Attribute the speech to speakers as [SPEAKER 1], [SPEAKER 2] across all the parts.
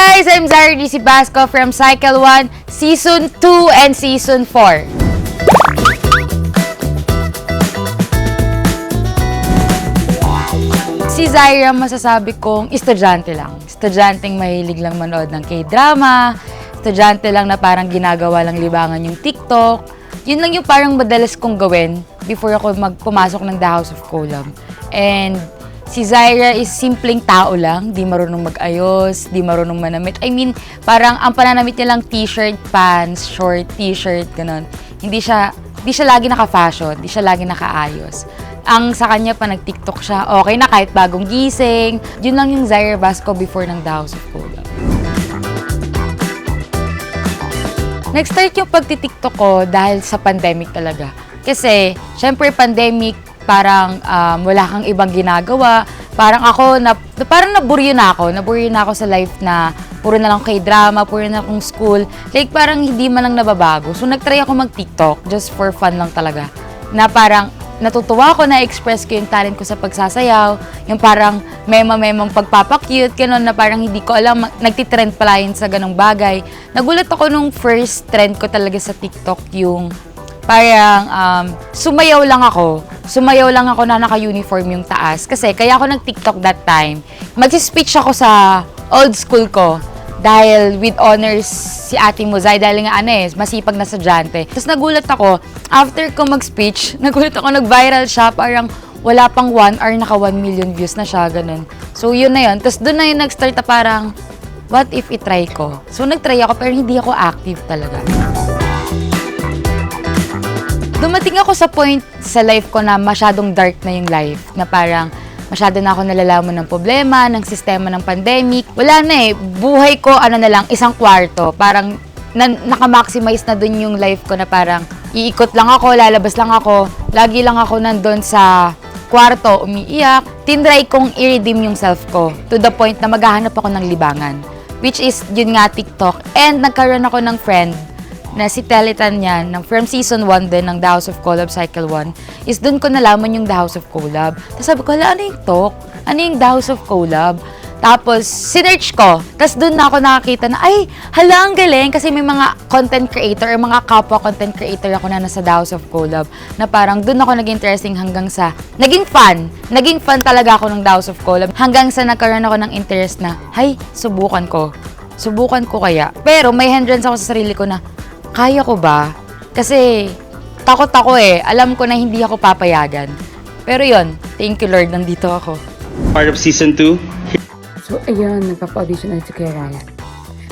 [SPEAKER 1] guys! I'm Zara DC Basco from Cycle 1, Season 2 and Season 4. Si Zaira, masasabi kong estudyante lang. Estudyanteng mahilig lang manood ng K-drama, estudyante lang na parang ginagawa lang libangan yung TikTok. Yun lang yung parang madalas kong gawin before ako pumasok ng The House of Collab. And si Zaira is simpleng tao lang, di marunong mag-ayos, di marunong manamit. I mean, parang ang pananamit niya lang t-shirt, pants, short, t-shirt, ganun. Hindi siya lagi naka-fashion, hindi siya lagi nakaayos. Ang sa kanya pa nag-TikTok siya, okay na kahit bagong gising. Yun lang yung Zaira Basco before ng The House of Collab. Nag-start yung pagti-TikTok ko dahil sa pandemic talaga. Kasi, syempre pandemic, parang wala kang ibang ginagawa. Parang ako, parang naburyo na ako sa life na puro na lang K-drama, puro na akong school. Like parang hindi man lang nababago. So nag-try ako mag-TikTok just for fun lang talaga. Na parang natutuwa ako na express ko yung talent ko sa pagsasayaw, yung parang mema-memang pagpapakyut, gano'n na parang hindi ko alam, nagtitrend pala yun sa ganong bagay. Nagulat ako nung first trend ko talaga sa TikTok yung parang sumayaw lang ako na naka-uniform yung taas. Kasi kaya ako nag-TikTok that time. Mag-speech ako sa old school ko. Dahil with honors si Ate Muzay, dahil nga masipag na estudyante. Tapos nagulat ako, after ko mag-speech, nag-viral siya, parang wala pang 1 hour, naka 1 million views na siya, ganun. So yun na yun. Tapos doon na yun nag-start na parang, what if i-try ko? So nag-try ako, pero hindi ako active talaga. Dumating ako sa point sa life ko na masyadong dark na yung life, na parang masyado na ako nalalaman ng problema, ng sistema ng pandemic. Wala na buhay ko isang kwarto. Parang naka-maximize na dun yung life ko na parang iikot lang ako, lalabas lang ako. Lagi lang ako nandun sa kwarto, umiiyak. Tinry kong i-redeem yung self ko to the point na maghahanap ako ng libangan. Which is yun nga TikTok. And nagkaroon ako ng friend na si Teletan yan, from Season 1 din ng The House of Collab Cycle 1, is doon ko nalaman yung The House of Collab. Tapos sabi ko, ano yung talk? Ano yung The House of Collab? Tapos, sinearch ko. Tapos doon na ako nakakita na, ay, hala, ang galing. Kasi may mga content creator or mga kapwa content creator ako na nasa The House of Collab. Na parang doon ako naging interesting hanggang sa, naging fan. Naging fan talaga ako ng The House of Collab. Hanggang sa nagkaroon ako ng interest na, hay, subukan ko. Subukan ko kaya. Pero may hindrance ako sa sarili ko na, kaya ko ba? Kasi takot ako Alam ko na hindi ako papayagan. Pero yon, thank you Lord, nandito ako.
[SPEAKER 2] Part of Season 2.
[SPEAKER 3] So, ayun, nagpapa-audition ulit si Kuya Ryan.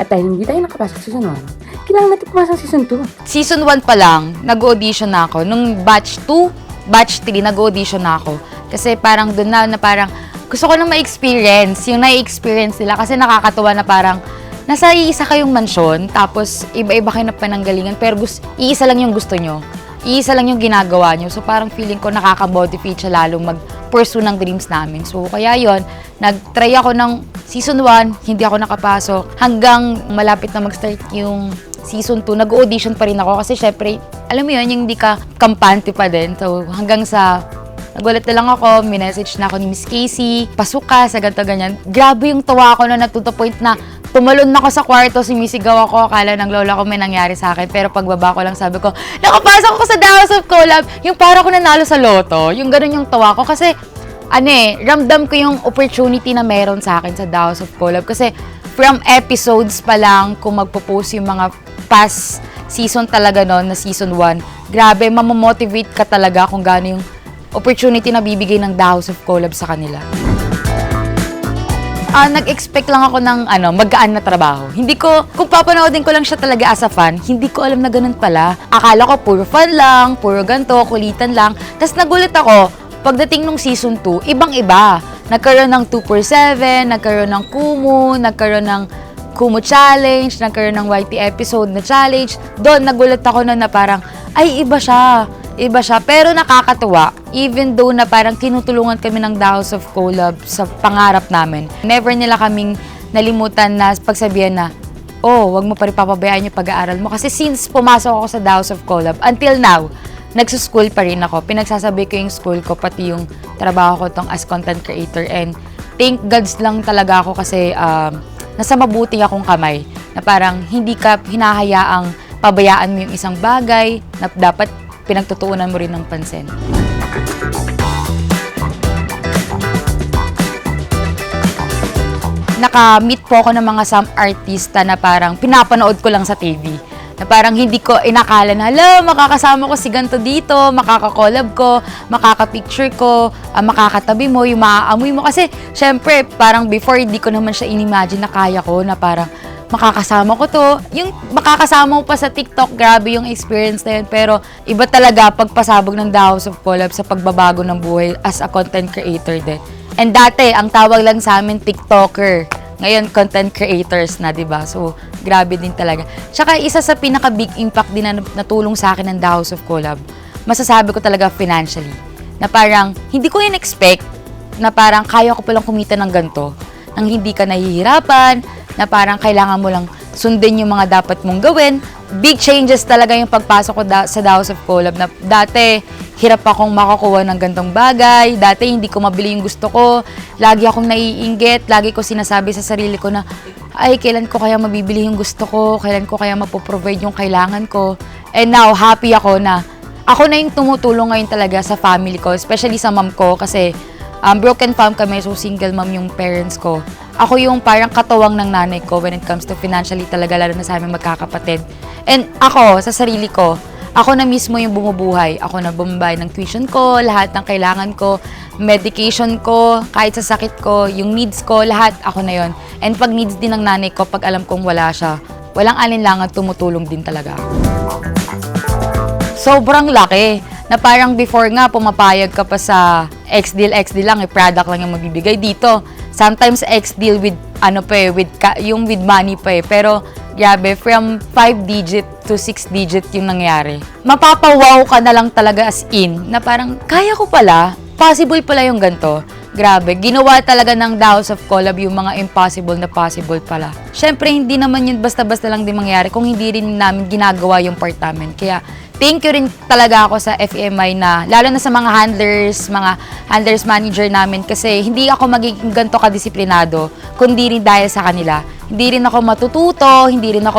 [SPEAKER 3] At dahil hindi tayo nakapasok sa Season 1, kailangan natin pumasok sa Season 2.
[SPEAKER 1] Season 1 pa lang, nag-audition na ako. Nung batch 2, batch 3, nag-audition na ako. Kasi parang doon na parang gusto ko na ma-experience, yung na-experience nila. Kasi nakakatuwa na parang nasa iisa kayong mansyon, tapos iba-iba kayo na pananggalingan, pero iisa lang yung gusto nyo. Iisa lang yung ginagawa nyo. So parang feeling ko nakaka-motivate siya lalong mag-pursue ng dreams namin. So kaya yon, nag-try ako ng Season 1, hindi ako nakapasok. Hanggang malapit na mag-start yung Season 2, nag-audition pa rin ako. Kasi syempre, alam mo yun, yung hindi ka kampante pa din. So hanggang sa nagulat na lang ako, minessage na ako ni Miss Casey, pasok ka sa ganito ganyan. Grabe yung tawa ko na to the point na tumalon ako sa kwarto, sumisigaw ako, akala ng lola ko may nangyari sa akin. Pero pagbaba ko lang sabi ko, nakapasok ako sa The House of Collab. Yung para ko nanalo sa loto. Yung ganun yung tawa ko. Kasi, ramdam ko yung opportunity na meron sa akin sa The House of Collab. Kasi, from episodes pa lang, kung magpo-post yung mga past season talaga noon, na Season 1, grabe, mamomotivate ka talaga kung gaano yung opportunity na bibigay ng The House of Collab sa kanila. Nag-expect lang ako ng magaan na trabaho. Hindi ko, kung papanoodin ko lang siya talaga as a fan, hindi ko alam na ganun pala. Akala ko puro fun lang, puro ganto, kulitan lang. Tapos nagulat ako, pagdating nung Season 2, ibang-iba. Nagkaroon ng 2x7, nagkaroon ng Kumu, nagkaroon ng Kumu Challenge, nagkaroon ng YT episode na challenge. Doon, nagulat ako na parang, ay, iba siya. Iba siya, pero nakakatuwa. Even though na parang tinutulungan kami ng The House of Collab sa pangarap namin. Never nila kaming nalimutan na pagsabihan na, wag mo pa rin papabayaan yung pag-aaral mo. Kasi since pumasok ako sa The House of Collab, until now, nagsuschool pa rin ako. Pinagsasabi ko yung school ko, pati yung trabaho ko tong as content creator. And thank Gods lang talaga ako kasi nasa mabuti akong kamay. Na parang hindi ka hinahayaang pabayaan mo yung isang bagay na dapat pinagtutuunan mo rin ng pansin. Naka-meet po ako ng mga some artista na parang pinapanood ko lang sa TV. Na parang hindi ko inakala na, hala, makakasama ko si ganito dito, makaka-collab ko, makaka-picture ko, makakatabi mo, yung maaamoy mo. Kasi, syempre, parang before, hindi ko naman siya in-imagine na kaya ko, na parang makakasama ko to. Yung makakasama ko pa sa TikTok, grabe yung experience na yun. Pero, iba talaga pagpasabog ng The House of Collab sa pagbabago ng buhay as a content creator din. And dati, ang tawag lang sa amin, TikToker. Ngayon, content creators na, diba? So, grabe din talaga. Tsaka, isa sa pinaka-big impact din na natulong sa akin ng The House of Collab, masasabi ko talaga financially. Na parang, hindi ko in-expect na parang kaya ko palang kumita ng ganito. Nang hindi ka nahihirapan, na parang kailangan mo lang sundin yung mga dapat mong gawin. Big changes talaga yung pagpasok ko sa The House of Collab. Na dati, hirap akong makakuha ng gantong bagay. Dati, hindi ko mabili yung gusto ko. Lagi akong naiinggit. Lagi ko sinasabi sa sarili ko na, ay, kailan ko kaya mabibili yung gusto ko? Kailan ko kaya mapoprovide yung kailangan ko? And now, happy ako na ako na yung tumutulong ngayon talaga sa family ko. Especially sa mom ko kasi broken fam kami, so single mom yung parents ko. Ako yung parang katuwang ng nanay ko when it comes to financially talaga, lalo na sa aming magkakapatid. And ako, sa sarili ko, ako na mismo yung bumubuhay. Ako na bumabay ng tuition ko, lahat ng kailangan ko, medication ko, kahit sa sakit ko, yung needs ko, lahat ako na yon. And pag needs din ng nanay ko, pag alam kong wala siya, walang alinlangan, tumutulong din talaga ako. Sobrang laki. Na parang before nga, pumapayag ka pa sa X-deal lang, product lang yung mabibigay dito. Sometimes X-deal with, yung with money pa eh. Pero, grabe, from 5 digit to 6 digit yung nangyari. Mapapawaw ka na lang talaga as in, na parang, kaya ko pala, possible pala yung ganito. Grabe, ginawa talaga ng The House of Collab yung mga impossible na possible pala. Syempre, hindi naman yun basta-basta lang din mangyari kung hindi rin namin ginagawa yung part namin. Kaya, thank you rin talaga ako sa FEMI na, lalo na sa mga handlers manager namin kasi hindi ako magiging ganito kadisiplinado kundi rin dahil sa kanila. Hindi rin ako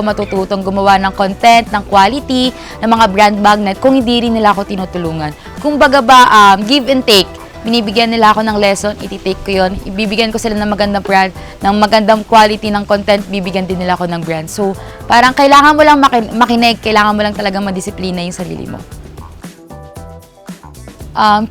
[SPEAKER 1] matututong gumawa ng content, ng quality, ng mga brand magnet kung hindi rin nila ako tinutulungan. Kung baga ba, give and take. Binibigyan nila ako ng lesson, iti-take ko yun. Ibibigyan ko sila ng magandang brand, ng magandang quality ng content, bibigyan din nila ako ng brand. So, parang kailangan mo lang makinig, kailangan mo lang talagang madisiplina yung sarili mo.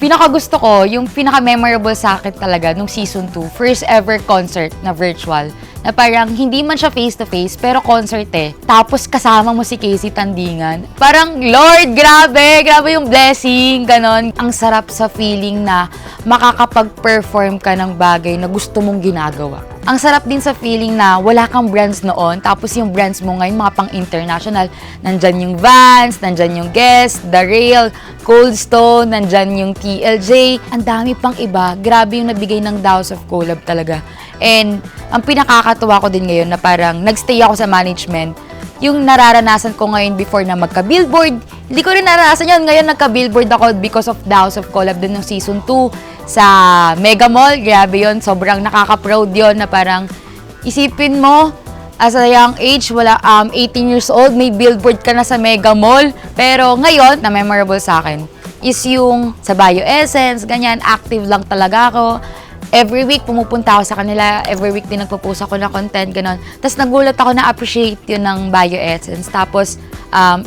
[SPEAKER 1] Pinaka-gusto ko, yung pinaka-memorable sa akin talaga nung season 2, first ever concert na virtual. Na parang hindi man siya face-to-face, pero concert eh. Tapos kasama mo si Casey Tandingan. Parang, Lord, grabe yung blessing, ganon. Ang sarap sa feeling na makakapag-perform ka ng bagay na gusto mong ginagawa. Ang sarap din sa feeling na wala kang brands noon, tapos yung brands mo ngayon, mga pang-international. Nandyan yung Vans, nandyan yung Guess, The Rail, Cold Stone, nandyan yung TLJ. Ang dami pang iba. Grabe yung nabigay ng The House of Collab talaga. And ang pinakakatuwa ko din ngayon na parang nagstay ako sa management, yung nararanasan ko ngayon before na magka-billboard, hindi ko rin naranasan yun. Ngayon nagka-billboard ako because of The House of Collab din ng season 2 sa Mega Mall. Grabe yun, sobrang nakaka-proud yun na parang isipin mo, as a young age, 18 years old, may billboard ka na sa Mega Mall. Pero ngayon, na memorable sa akin, is yung sa Bio Essence, ganyan, active lang talaga ako. Every week, pumupunta ako sa kanila. Every week din nagpo-post ako na content, gano'n. Tapos nagulat ako na appreciate yun ng Bio Essence. Tapos,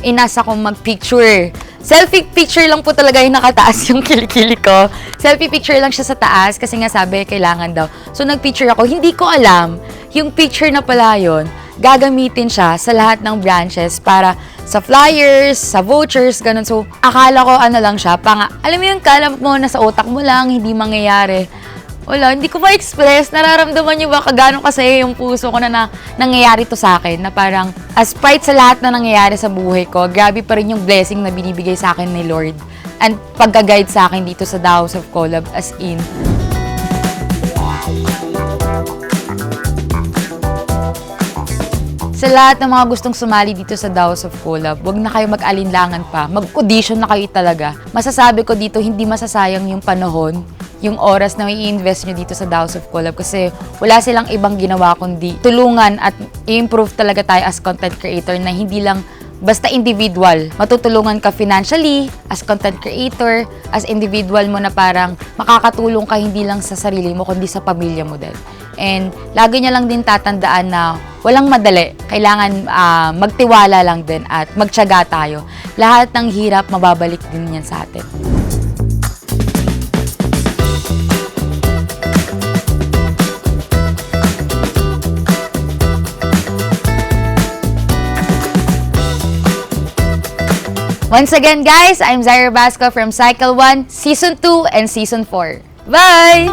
[SPEAKER 1] inasa akong mag-picture. Selfie picture lang po talaga yung nakataas yung kilikili ko. Selfie picture lang siya sa taas kasi nga sabi, kailangan daw. So, nag-picture ako. Hindi ko alam, yung picture na pala yun, gagamitin siya sa lahat ng branches para sa flyers, sa vouchers, ganun. So, akala ko lang siya, alam mo yung kala mo na sa utak mo lang, hindi mangyayari. Wala, hindi ko ma-express. Nararamdaman niyo ba kagano kasi yung puso ko na nangyayari to sa akin. Na parang, as pride sa lahat na nangyayari sa buhay ko, grabe pa rin yung blessing na binibigay sa akin ni Lord. And pagka-guide sa akin dito sa The House of Collab, as in. Sa lahat ng mga gustong sumali dito sa The House of Collab, huwag na kayo mag-alinlangan pa. Mag-audition na kayo talaga. Masasabi ko dito, hindi masasayang yung panahon, yung oras na i-invest nyo dito sa Daos of Collab kasi wala silang ibang ginawa kundi tulungan at i-improve talaga tayo as content creator na hindi lang basta individual. Matutulungan ka financially, as content creator, as individual mo na parang makakatulong ka hindi lang sa sarili mo, kundi sa pamilya mo din. And lagi niya lang din tatandaan na walang madali. Kailangan magtiwala lang din at magtiyaga tayo. Lahat ng hirap, mababalik din yan sa atin. Once again, guys, I'm Zaira Basco from Cycle 1, Season 2 and Season 4. Bye!